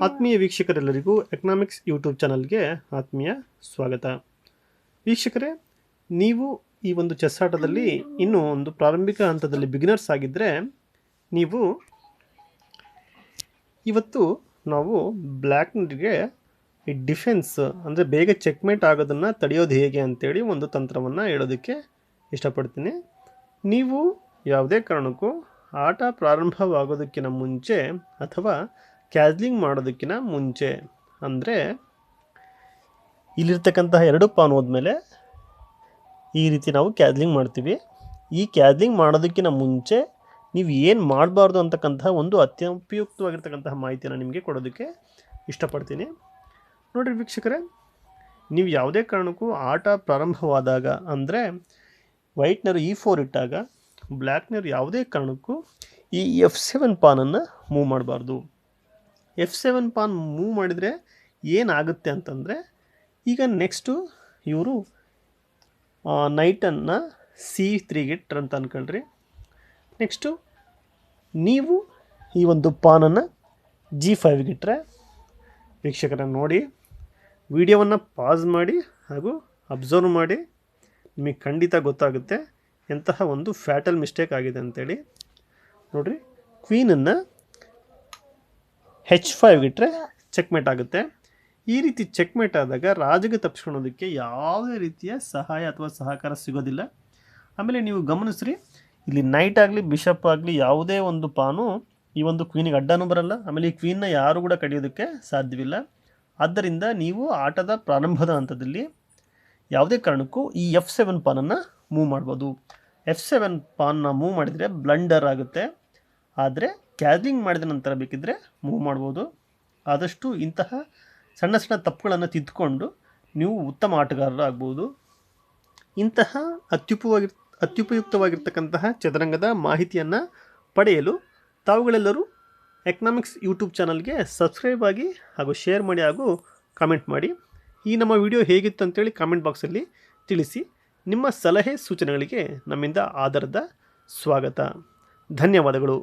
ಆತ್ಮೀಯ ವೀಕ್ಷಕರೆಲ್ಲರಿಗೂ economics YouTube ಚಾನಲ್ಗೆ ಆತ್ಮೀಯ ಸ್ವಾಗತ. ವೀಕ್ಷಕರೇ, ನೀವು ಈ ಒಂದು ಚೆಸ್ ಆಟದಲ್ಲಿ ಇನ್ನೂ ಒಂದು ಪ್ರಾರಂಭಿಕ ಹಂತದಲ್ಲಿ ಬಿಗಿನರ್ಸ್ ಆಗಿದ್ದರೆ ನೀವು ಇವತ್ತು ನಾವು ಬ್ಲ್ಯಾಕ್ಗೆ ಈ ಡಿಫೆನ್ಸ್ ಅಂದರೆ ಬೇಗ ಚೆಕ್ಮೇಟ್ ಆಗೋದನ್ನು ತಡೆಯೋದು ಹೇಗೆ ಅಂತೇಳಿ ಒಂದು ತಂತ್ರವನ್ನು ಹೇಳೋದಕ್ಕೆ ಇಷ್ಟಪಡ್ತೀನಿ. ನೀವು ಯಾವುದೇ ಕಾರಣಕ್ಕೂ ಆಟ ಪ್ರಾರಂಭವಾಗೋದಕ್ಕಿಂತ ಮುಂಚೆ ಅಥವಾ ಕ್ಯಾಸ್ಲಿಂಗ್ ಮಾಡೋದಕ್ಕಿಂತ ಮುಂಚೆ, ಅಂದರೆ ಇಲ್ಲಿರ್ತಕ್ಕಂತಹ ಎರಡು ಪಾನ್ ಹೋದ್ಮೇಲೆ ಈ ರೀತಿ ನಾವು ಕ್ಯಾಸ್ಲಿಂಗ್ ಮಾಡ್ತೀವಿ. ಈ ಕ್ಯಾಸ್ಲಿಂಗ್ ಮಾಡೋದಕ್ಕಿಂತ ಮುಂಚೆ ನೀವು ಏನು ಮಾಡಬಾರ್ದು ಅಂತಕ್ಕಂತಹ ಒಂದು ಅತ್ಯುಪಯುಕ್ತವಾಗಿರ್ತಕ್ಕಂತಹ ಮಾಹಿತಿಯನ್ನು ನಿಮಗೆ ಕೊಡೋದಕ್ಕೆ ಇಷ್ಟಪಡ್ತೀನಿ. ನೋಡಿರಿ ವೀಕ್ಷಕರೇ, ನೀವು ಯಾವುದೇ ಕಾರಣಕ್ಕೂ ಆಟ ಪ್ರಾರಂಭವಾದಾಗ, ಅಂದರೆ ವೈಟ್ನರು E4 ಇಟ್ಟಾಗ ಬ್ಲ್ಯಾಕ್ನರು ಯಾವುದೇ ಕಾರಣಕ್ಕೂ ಈ F7 ಪಾನನ್ನು ಮೂವ್ ಮಾಡಬಾರ್ದು. F7 ಪಾನ್ ಮೂವ್ ಮಾಡಿದರೆ ಏನಾಗುತ್ತೆ ಅಂತಂದರೆ, ಈಗ ನೆಕ್ಸ್ಟು ಇವರು ನೈಟನ್ನು C3ಗೆ ಇಟ್ಟರು ಅಂತ ಅಂದ್ಕೊಳ್ರಿ. ನೆಕ್ಸ್ಟು ನೀವು ಈ ಒಂದು ಪಾನನ್ನು G5ಗೆ ಇಟ್ಟರೆ, ವೀಕ್ಷಕರನ್ನು ನೋಡಿ, ವಿಡಿಯೋವನ್ನು ಪಾಸ್ ಮಾಡಿ ಹಾಗೂ ಅಬ್ಸರ್ವ್ ಮಾಡಿ, ನಿಮಗೆ ಖಂಡಿತ ಗೊತ್ತಾಗುತ್ತೆ ಎಂತಹ ಒಂದು ಫ್ಯಾಟಲ್ ಮಿಸ್ಟೇಕ್ ಆಗಿದೆ ಅಂತೇಳಿ. ನೋಡಿರಿ, ಕ್ವೀನನ್ನು H5ಗೆ ಇಟ್ಟರೆ ಚೆಕ್ಮೇಟ್ ಆಗುತ್ತೆ. ಈ ರೀತಿ ಚೆಕ್ಮೇಟ್ ಆದಾಗ ರಾಜಗೆ ತಪ್ಪಿಸ್ಕೊಳ್ಳೋದಕ್ಕೆ ಯಾವುದೇ ರೀತಿಯ ಸಹಾಯ ಅಥವಾ ಸಹಕಾರ ಸಿಗೋದಿಲ್ಲ. ಆಮೇಲೆ ನೀವು ಗಮನಿಸ್ರಿ, ಇಲ್ಲಿ ನೈಟ್ ಆಗಲಿ ಬಿಷಪ್ ಆಗಲಿ ಯಾವುದೇ ಒಂದು ಪಾನು ಈ ಒಂದು ಕ್ವೀನಿಗೆ ಅಡ್ಡನೂ ಬರಲ್ಲ. ಆಮೇಲೆ ಈ ಕ್ವೀನ್ನ ಯಾರು ಕೂಡ ಕಡಿಯೋದಕ್ಕೆ ಸಾಧ್ಯವಿಲ್ಲ. ಆದ್ದರಿಂದ ನೀವು ಆಟದ ಪ್ರಾರಂಭದ ಹಂತದಲ್ಲಿ ಯಾವುದೇ ಕಾರಣಕ್ಕೂ ಈ F7 ಪಾನನ್ನು ಮೂವ್ ಮಾಡ್ಬೋದು. F7 ಪಾನ್ನ ಮೂವ್ ಮಾಡಿದರೆ ಬ್ಲಂಡರ್ ಆಗುತ್ತೆ. ಆದರೆ ಕ್ಯಾಸ್ಲಿಂಗ್ ಮಾಡಿದ ನಂತರ ಬೇಕಿದ್ದರೆ ಮೂವ್ ಮಾಡ್ಬೋದು. ಆದಷ್ಟು ಇಂತಹ ಸಣ್ಣ ಸಣ್ಣ ತಪ್ಪುಗಳನ್ನು ತಿದ್ದುಕೊಂಡು ನೀವು ಉತ್ತಮ ಆಟಗಾರರಾಗ್ಬೋದು. ಇಂತಹ ಅತ್ಯುಪಯುಕ್ತವಾಗಿರ್ತಕ್ಕಂತಹ ಚದುರಂಗದ ಮಾಹಿತಿಯನ್ನು ಪಡೆಯಲು ತಾವುಗಳೆಲ್ಲರೂ ಎಕನಾಮಿಕ್ಸ್ ಯೂಟ್ಯೂಬ್ ಚಾನಲ್ಗೆ ಸಬ್ಸ್ಕ್ರೈಬ್ ಆಗಿ ಹಾಗೂ ಶೇರ್ ಮಾಡಿ ಹಾಗೂ ಕಾಮೆಂಟ್ ಮಾಡಿ. ಈ ನಮ್ಮ ವಿಡಿಯೋ ಹೇಗಿತ್ತು ಅಂತೇಳಿ ಕಾಮೆಂಟ್ ಬಾಕ್ಸಲ್ಲಿ ತಿಳಿಸಿ. ನಿಮ್ಮ ಸಲಹೆ ಸೂಚನೆಗಳಿಗೆ ನಮ್ಮಿಂದ ಆಧಾರದ ಸ್ವಾಗತ. ಧನ್ಯವಾದಗಳು.